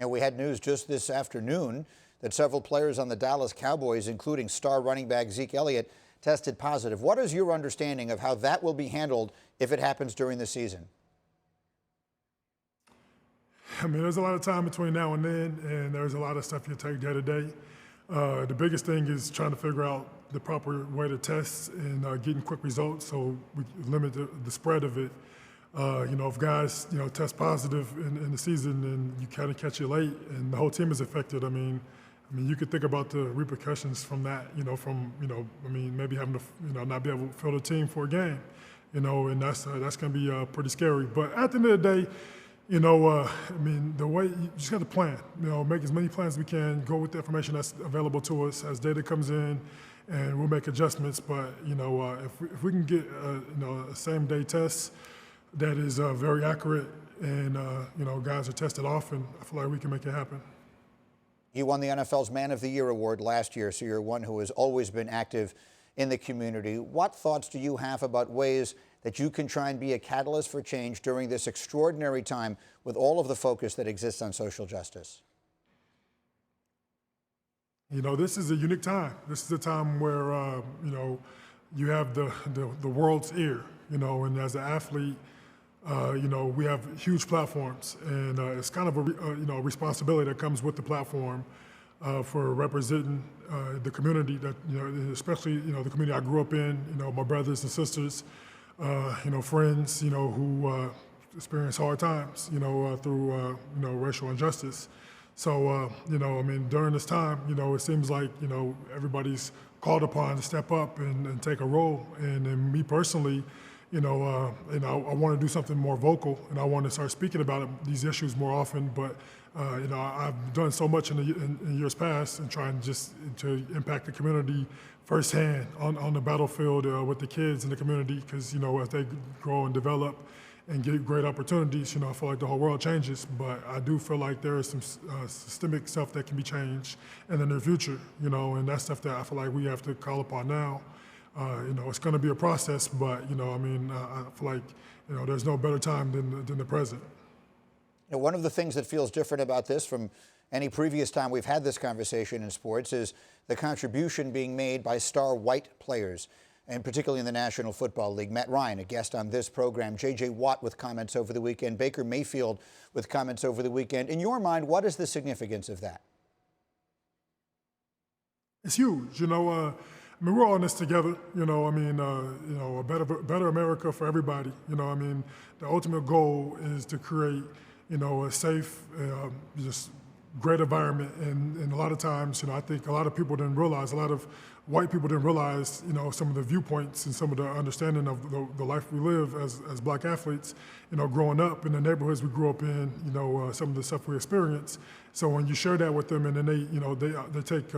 And we had news just this afternoon that several players on the Dallas Cowboys, including star running back Zeke Elliott, tested positive. What is your understanding of how that will be handled if it happens during the season? I mean, there's a lot of time between now and then, and there's a lot of stuff you take day to day. The biggest thing is trying to figure out the proper way to test and getting quick results so we limit the spread of it. If guys, test positive in the season and you kind of catch it late and the whole team is affected, I mean, you could think about the repercussions from that, maybe having to, not be able to field a team for a game, and that's going to be pretty scary. But at the end of the day, the way you just got to plan, make as many plans as we can, go with the information that's available to us as data comes in, and we'll make adjustments. But, if we can get, a same-day test that is very accurate and, guys are tested often, I feel like we can make it happen. You won the NFL's Man of the Year award last year, so you're one who has always been active in the community. What thoughts do you have about ways that you can try and be a catalyst for change during this extraordinary time with all of the focus that exists on social justice? This is a unique time. This is a time where, you have the world's ear, and as an athlete, we have huge platforms, and it's kind of a responsibility that comes with the platform for representing the community that, especially, the community I grew up in, my brothers and sisters, friends, who experience hard times, through, racial injustice. So, during this time, it seems like, everybody's called upon to step up and take a role. And me personally, I want to do something more vocal, and I want to start speaking about these issues more often. But, I've done so much in years past and trying just to impact the community firsthand on the battlefield with the kids in the community, because, as they grow and develop and get great opportunities, I feel like the whole world changes. But I do feel like there is some systemic stuff that can be changed in the near future, and that's stuff that I feel like we have to call upon now. It's going to be a process, but, I feel like, there's no better time than the present. One of the things that feels different about this from any previous time we've had this conversation in sports is the contribution being made by star white players, and particularly in the National Football League. Matt Ryan, a guest on this program, J.J. Watt with comments over the weekend, Baker Mayfield with comments over the weekend. In your mind, what is the significance of that? It's huge. We're all in this together, a better America for everybody. The ultimate goal is to create, a safe, just great environment. And a lot of times, I think a lot of people didn't realize, a lot of white people didn't realize, some of the viewpoints and some of the understanding of the life we live as black athletes, growing up in the neighborhoods we grew up in, some of the stuff we experienced. So when you share that with them and then they take,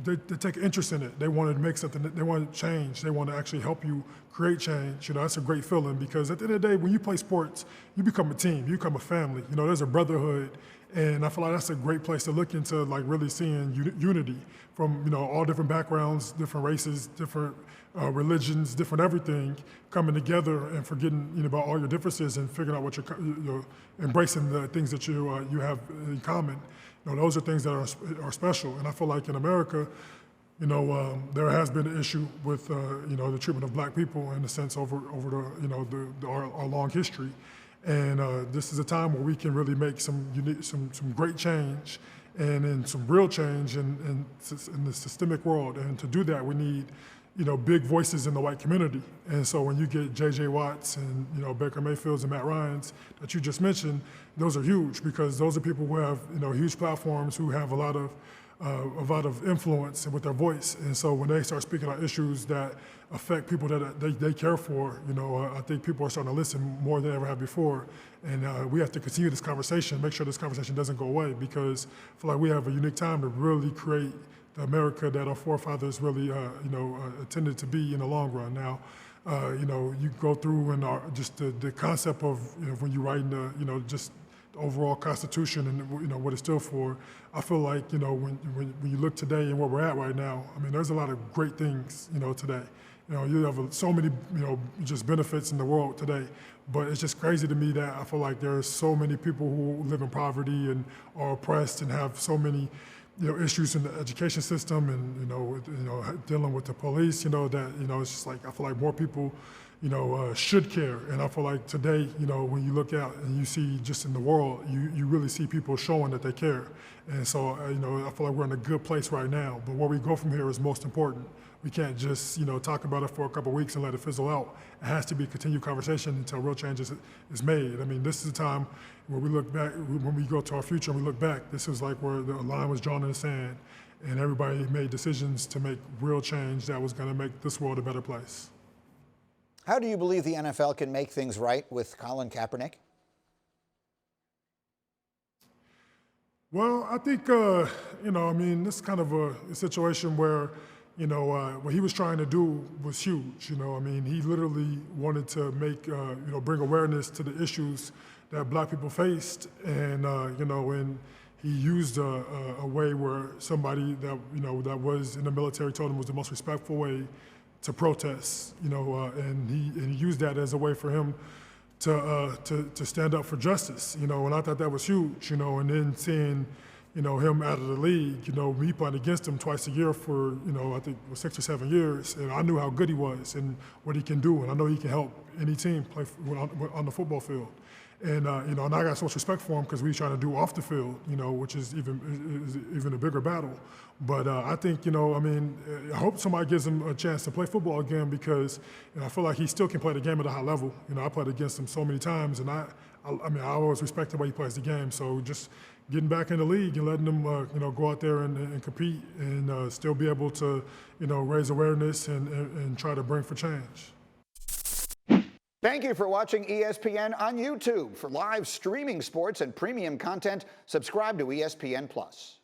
they take interest in it. They want to make something, they want to change. They want to actually help you create change. That's a great feeling, because at the end of the day, when you play sports, you become a team, you become a family. There's a brotherhood. And I feel like that's a great place to look into, like really seeing unity from, all different backgrounds, different races, different religions, different everything, coming together and forgetting about all your differences and figuring out what you're embracing the things that you have in common. Those are things that are special. And I feel like in America, there has been an issue with, the treatment of black people in a sense over our long history. And this is a time where we can really make some great change and some real change in the systemic world. And to do that, we need, big voices in the white community. And so when you get J.J. Watts and, Baker Mayfields and Matt Ryans that you just mentioned, those are huge, because those are people who have, huge platforms, who have a lot of influence with their voice. And so when they start speaking on issues that affect people that they care for, I think people are starting to listen more than they ever have before. And we have to continue this conversation, make sure this conversation doesn't go away, because I feel like we have a unique time to really create the America that our forefathers really, intended to be in the long run. Now, you go through and just the concept of, when you're writing just the overall Constitution and what it stood for. I feel like when you look today and where we're at right now, there's a lot of great things today, You have so many, just benefits in the world today. But it's just crazy to me that I feel like there's so many people who live in poverty and are oppressed and have so many, issues in the education system and, dealing with the police, that, it's just like, I feel like more people, should care. And I feel like today, when you look out and you see just in the world, you really see people showing that they care. And so, I feel like we're in a good place right now. But where we go from here is most important. We can't just, talk about it for a couple of weeks and let it fizzle out. It has to be a continued conversation until real change is made. I mean, this is a time where we look back, when we go to our future and we look back, this is like where the line was drawn in the sand and everybody made decisions to make real change that was going to make this world a better place. How do you believe the NFL can make things right with Colin Kaepernick? Well, I think, this is kind of a situation where, what he was trying to do was huge. He literally wanted to make, bring awareness to the issues that black people faced. And, and he used a way where somebody that, that was in the military told him was the most respectful way to protest, and he used that as a way for him to stand up for justice, and I thought that was huge, and then seeing, him out of the league, me playing against him twice a year for, I think it was 6 or 7 years, and I knew how good he was and what he can do, and I know he can help any team play on the football field. And, and I got so much respect for him because we trying to do off the field, which is even a bigger battle. But I think, I hope somebody gives him a chance to play football again because I feel like he still can play the game at a high level. I played against him so many times, and I always respect the way he plays the game. So just getting back in the league and letting him, go out there and compete and still be able to, raise awareness and try to bring for change. Thank you for watching ESPN on YouTube. For live streaming sports and premium content, subscribe to ESPN+.